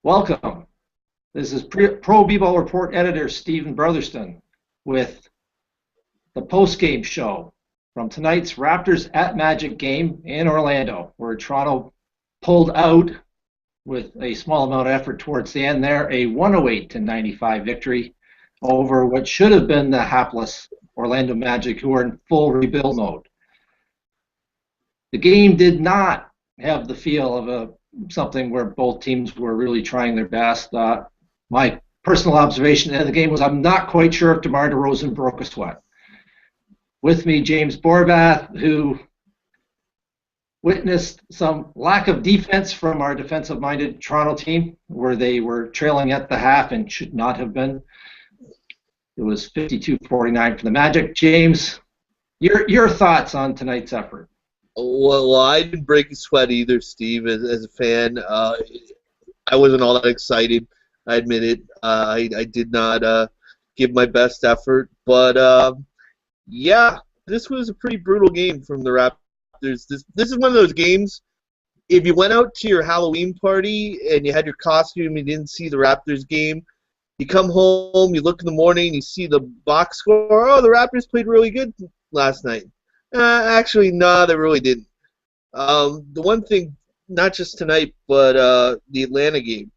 Welcome. This is Pro B-Ball Report editor Stephen Brotherston with the Postgame show from tonight's Raptors at Magic game in Orlando, where Toronto pulled out with a small amount of effort towards the end there, a 108-95 victory over what should have been the hapless Orlando Magic, who are in full rebuild mode. The game did not have the feel of something where both teams were really trying their best. My personal observation of the game was I'm not quite sure if DeMar DeRozan broke a sweat. With me, James Borbath, who witnessed some lack of defense from our defensive-minded Toronto team, where they were trailing at the half and should not have been. It was 52-49 for the Magic. James, your thoughts on tonight's effort? Well, I didn't break a sweat either, Steve, as a fan. I wasn't all that excited. I admit it. I did not give my best effort. But, yeah, this was a pretty brutal game from the Raptors. This is one of those games, if you went out to your Halloween party and you had your costume and you didn't see the Raptors game, you come home, you look in the morning, you see the box score, oh, the Raptors played really good last night. Actually, no, they really didn't. The one thing, not just tonight, but the Atlanta game,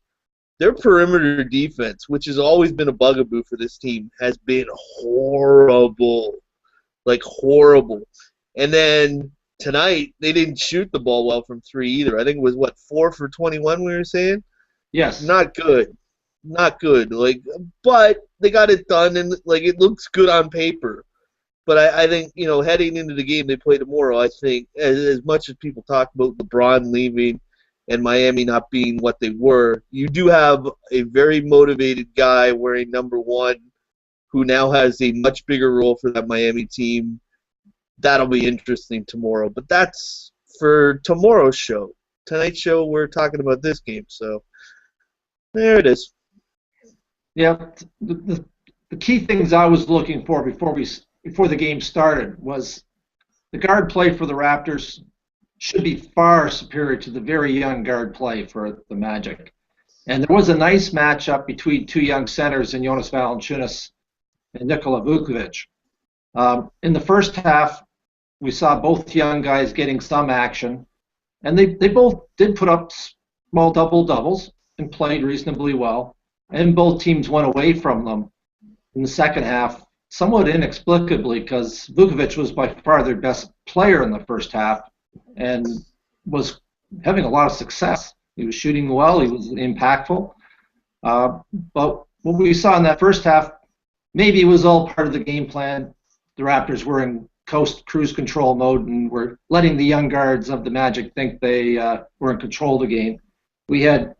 their perimeter defense, which has always been a bugaboo for this team, has been horrible. Like, horrible. And then tonight, they didn't shoot the ball well from three either. I think it was, 4 for 21 we were saying? Yes. Not good. Not good. But they got it done, and, it looks good on paper. But I think, heading into the game they play tomorrow, I think, as much as people talk about LeBron leaving and Miami not being what they were, you do have a very motivated guy wearing number 1 who now has a much bigger role for that Miami team. That'll be interesting tomorrow. But that's for tomorrow's show. Tonight's show, we're talking about this game. So there it is. Yeah, the key things I was looking for before the game started was the guard play for the Raptors should be far superior to the very young guard play for the Magic. And there was a nice matchup between two young centers in Jonas Valanciunas and Nikola Vucevic. In the first half, we saw both young guys getting some action, and they both did put up small double-doubles and played reasonably well, and both teams went away from them in the second half somewhat inexplicably, because Vucevic was by far their best player in the first half and was having a lot of success. He was shooting well, he was impactful. But what we saw in that first half, maybe it was all part of the game plan. The Raptors were in cruise control mode and were letting the young guards of the Magic think they were in control of the game. We had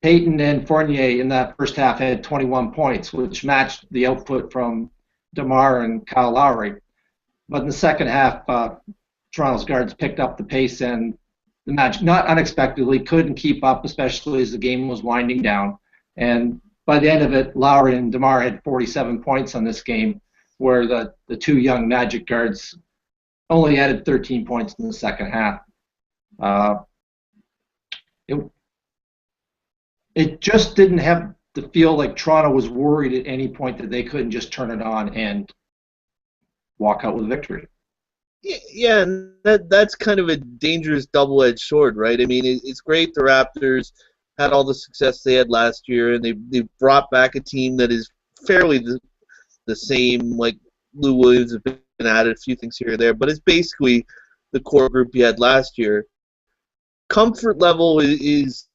Payton and Fournier in that first half had 21 points, which matched the output from DeMar and Kyle Lowry. But in the second half, Toronto's guards picked up the pace, and the Magic, not unexpectedly, couldn't keep up, especially as the game was winding down. And by the end of it, Lowry and DeMar had 47 points on this game, where the two young Magic guards only added 13 points in the second half. It just didn't have the feel like Toronto was worried at any point that they couldn't just turn it on and walk out with victory. Yeah, and that's kind of a dangerous double-edged sword, right? I mean, it's great the Raptors had all the success they had last year, and they brought back a team that is fairly the same. Like Lou Williams has been added a few things here or there, but it's basically the core group you had last year. Comfort level is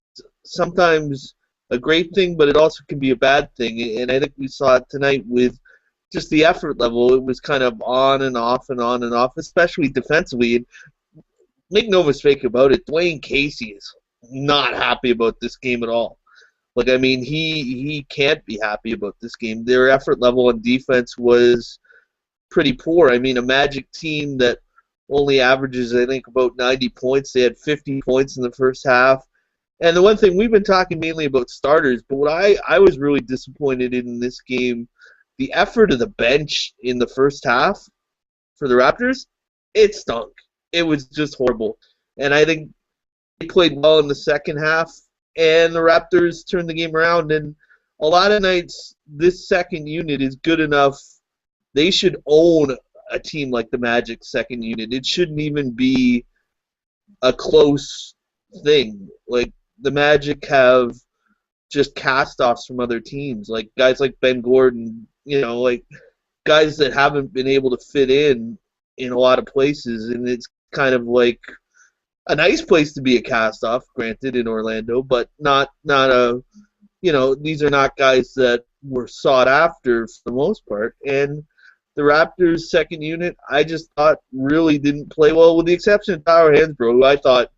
sometimes a great thing, but it also can be a bad thing. And I think we saw it tonight with just the effort level. It was kind of on and off and on and off, especially defensively. And make no mistake about it, Dwayne Casey is not happy about this game at all. I mean, he can't be happy about this game. Their effort level on defense was pretty poor. I mean, a Magic team that only averages, I think, about 90 points. They had 50 points in the first half. And the one thing, we've been talking mainly about starters, but what I was really disappointed in this game, the effort of the bench in the first half for the Raptors, it stunk. It was just horrible. And I think they played well in the second half, and the Raptors turned the game around. And a lot of nights, this second unit is good enough. They should own a team like the Magic second unit. It shouldn't even be a close thing. Like, the Magic have just cast-offs from other teams, like guys like Ben Gordon, like guys that haven't been able to fit in a lot of places, and it's kind of like a nice place to be a cast-off, granted, in Orlando, but not a, these are not guys that were sought after for the most part. And the Raptors' second unit, I just thought really didn't play well, with the exception of Tyler Hansbrough, who I thought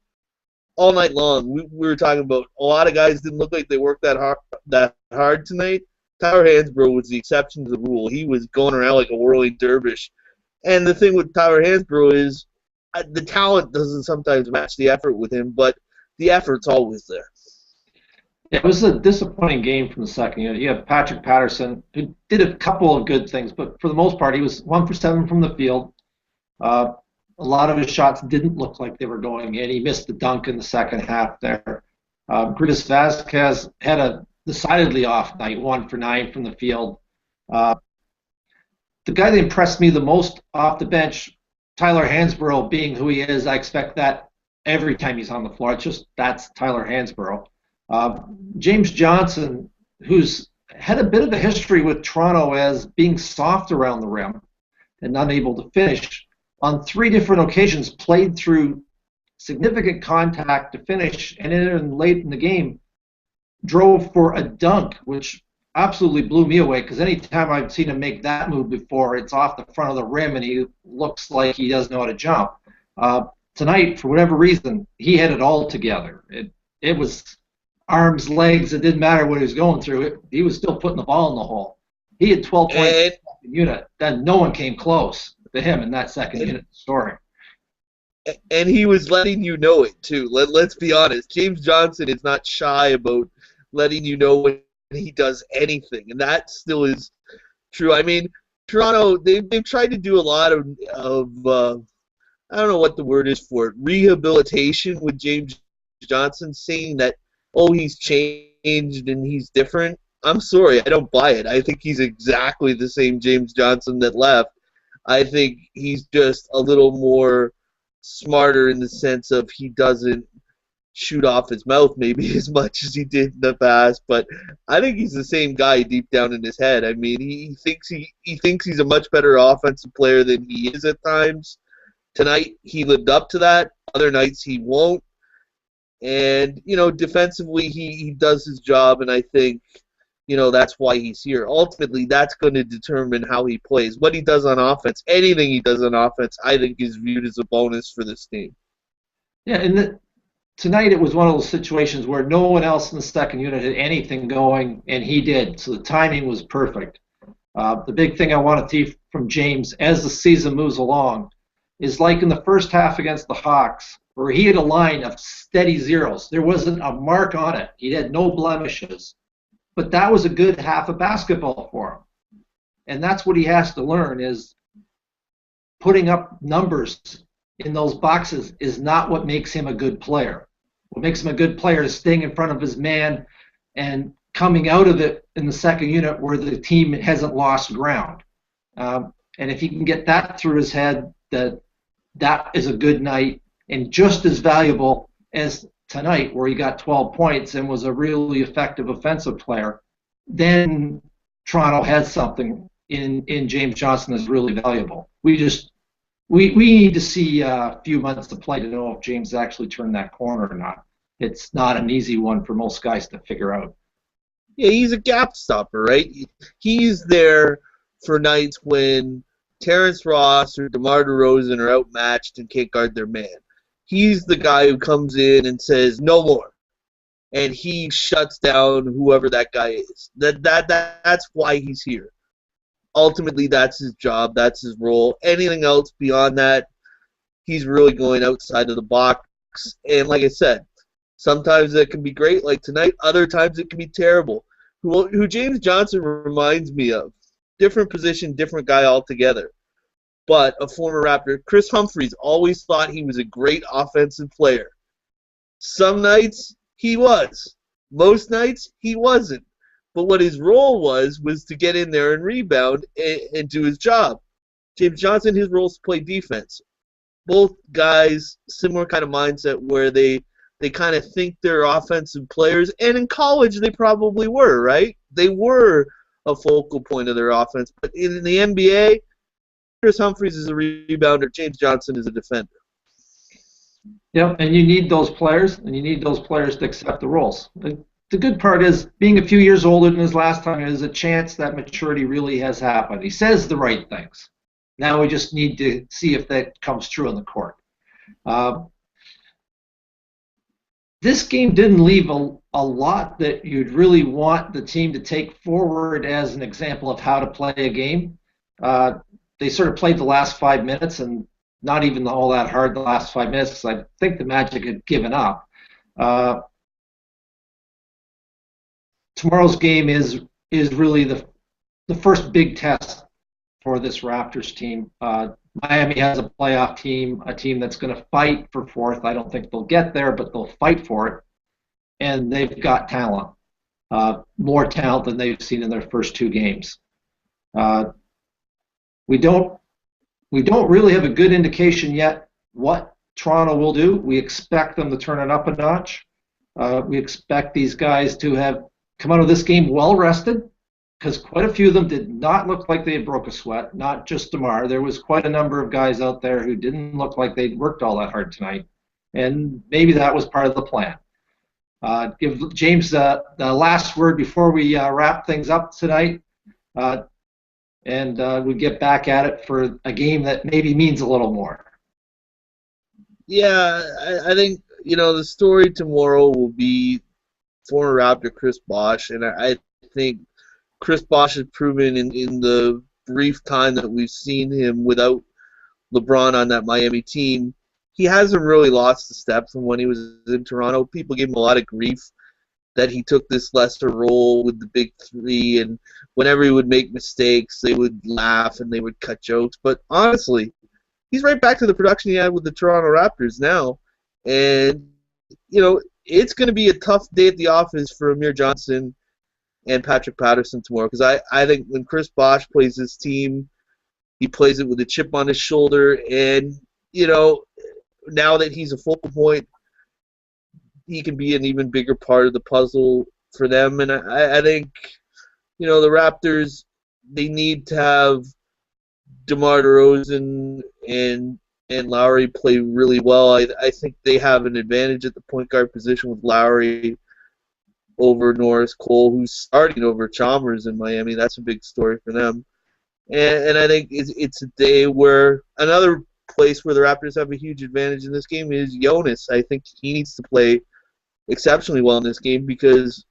all night long, we were talking about a lot of guys didn't look like they worked that hard tonight. Tyler Hansbrough was the exception to the rule. He was going around like a whirling dervish. And the thing with Tyler Hansbrough is the talent doesn't sometimes match the effort with him, but the effort's always there. It was a disappointing game from the second unit. You have Patrick Patterson, who did a couple of good things, but for the most part, he was 1 for 7 from the field. A lot of his shots didn't look like they were going in. He missed the dunk in the second half there. Gris Vasquez had a decidedly off night, 1 for 9 from the field. The guy that impressed me the most off the bench, Tyler Hansbrough, being who he is, I expect that every time he's on the floor. It's just that's Tyler Hansbrough. James Johnson, who's had a bit of a history with Toronto as being soft around the rim and unable to finish, on 3 different occasions played through significant contact to finish, and then late in the game drove for a dunk, which absolutely blew me away, because anytime I've seen him make that move before, it's off the front of the rim and he looks like he doesn't know how to jump. Tonight, for whatever reason, he had it all together. It was arms, legs, it didn't matter what he was going through. He was still putting the ball in the hole. He had 12 points in the second unit. Then no one came close to him in that second unit scoring. And he was letting you know it, too. Let's be honest. James Johnson is not shy about letting you know when he does anything, and that still is true. I mean, Toronto, they've tried to do a lot of I don't know what the word is for it, rehabilitation with James Johnson, saying that, oh, he's changed and he's different. I'm sorry, I don't buy it. I think he's exactly the same James Johnson that left. I think he's just a little more smarter in the sense of he doesn't shoot off his mouth maybe as much as he did in the past, but I think he's the same guy deep down in his head. I mean, he thinks he's a much better offensive player than he is at times. Tonight he lived up to that. Other nights he won't. And, defensively he does his job, and I think, that's why he's here. Ultimately, that's going to determine how he plays. What he does on offense, anything he does on offense, I think is viewed as a bonus for this team. Yeah, and tonight it was one of those situations where no one else in the second unit had anything going, and he did. So the timing was perfect. The big thing I want to see from James as the season moves along is like in the first half against the Hawks, where he had a line of steady zeros. There wasn't a mark on it. He had no blemishes. But that was a good half of basketball for him. And that's what he has to learn, is putting up numbers in those boxes is not what makes him a good player. What makes him a good player is staying in front of his man and coming out of it in the second unit where the team hasn't lost ground. And if he can get that through his head, that is a good night and just as valuable as tonight, where he got 12 points and was a really effective offensive player, then Toronto has something in James Johnson that's really valuable. We need to see a few months of play to know if James actually turned that corner or not. It's not an easy one for most guys to figure out. Yeah, he's a gap stopper, right? He's there for nights when Terrence Ross or DeMar DeRozan are outmatched and can't guard their man. He's the guy who comes in and says, no more. And he shuts down whoever that guy is. That's why he's here. Ultimately, that's his job. That's his role. Anything else beyond that, he's really going outside of the box. And like I said, sometimes that can be great, like tonight. Other times it can be terrible. Who James Johnson reminds me of. Different position, different guy altogether. But a former Raptor, Kris Humphries, always thought he was a great offensive player. Some nights he was. Most nights, he wasn't. But what his role was to get in there and rebound and do his job. James Johnson, his role is to play defense. Both guys, similar kind of mindset where they kind of think they're offensive players, and in college they probably were, right? They were a focal point of their offense. But in the NBA, Kris Humphries is a rebounder, James Johnson is a defender. Yep, and you need those players, and you need those players to accept the roles. The good part is being a few years older than his last time is a chance that maturity really has happened. He says the right things. Now we just need to see if that comes true on the court. This game didn't leave a lot that you'd really want the team to take forward as an example of how to play a game. They sort of played the last 5 minutes, and not even all that hard the last 5 minutes, because I think the Magic had given up. Tomorrow's game is really the first big test for this Raptors team. Miami has a playoff team, a team that's going to fight for fourth. I don't think they'll get there, but they'll fight for it. And they've got talent, more talent than they've seen in their first 2 games. We don't really have a good indication yet what Toronto will do. We expect them to turn it up a notch. We expect these guys to have come out of this game well rested, because quite a few of them did not look like they had broke a sweat, not just DeMar. There was quite a number of guys out there who didn't look like they'd worked all that hard tonight, and maybe that was part of the plan. Give James the last word before we wrap things up tonight, and we get back at it for a game that maybe means a little more. Yeah, I think, the story tomorrow will be former Raptor Chris Bosh, and I think Chris Bosh has proven in the brief time that we've seen him without LeBron on that Miami team, he hasn't really lost a step from when he was in Toronto. People gave him a lot of grief that he took this lesser role with the big three, and whenever he would make mistakes, they would laugh and they would cut jokes. But honestly, he's right back to the production he had with the Toronto Raptors now. And, it's going to be a tough day at the office for Amir Johnson and Patrick Patterson tomorrow, because I think when Chris Bosh plays his team, he plays it with a chip on his shoulder, and, now that he's a focal point, he can be an even bigger part of the puzzle for them. And I think, the Raptors, they need to have DeMar DeRozan and Lowry play really well. I think they have an advantage at the point guard position with Lowry over Norris Cole, who's starting over Chalmers in Miami. That's a big story for them. And I think it's a day where another place where the Raptors have a huge advantage in this game is Jonas. I think he needs to play exceptionally well in this game because,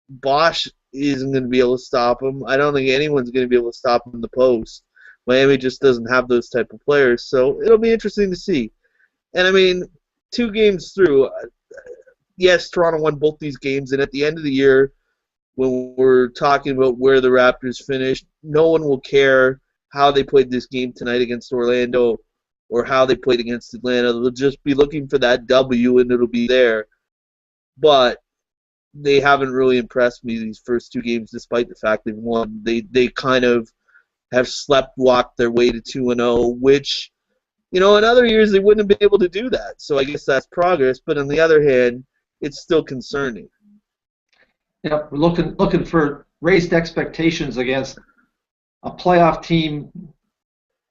Bosh isn't going to be able to stop him. I don't think anyone's going to be able to stop him in the post. Miami just doesn't have those type of players, so it'll be interesting to see. And, 2 games through, yes, Toronto won both these games, and at the end of the year, when we're talking about where the Raptors finished, no one will care how they played this game tonight against Orlando or how they played against Atlanta. They'll just be looking for that W, and it'll be there. But they haven't really impressed me these first 2 games, despite the fact they've won. They kind of have slept-walked their way to 2-0, which, in other years they wouldn't have been able to do that. So I guess that's progress. But on the other hand, it's still concerning. Yeah, we're looking for raised expectations against a playoff team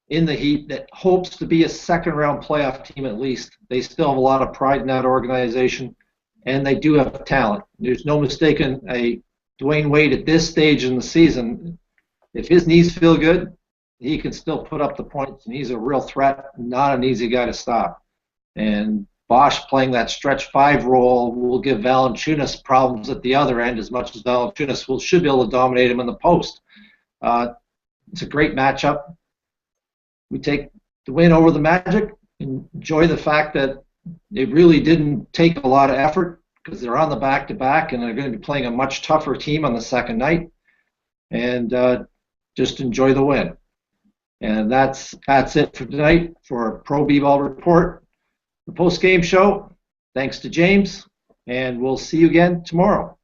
in the Heat that hopes to be a second-round playoff team at least. They still have a lot of pride in that organization, and they do have talent. There's no mistaking a Dwayne Wade at this stage in the season. If his knees feel good, he can still put up the points, and he's a real threat, not an easy guy to stop. And Bosh playing that stretch 5 role will give Valanciunas problems at the other end as much as Valanciunas should be able to dominate him in the post. It's a great matchup. We take the win over the Magic, enjoy the fact that it really didn't take a lot of effort because they're on the back-to-back and they're going to be playing a much tougher team on the second night. And just enjoy the win. And that's it for tonight for Pro B-Ball Report, the post-game show. Thanks to James and we'll see you again tomorrow.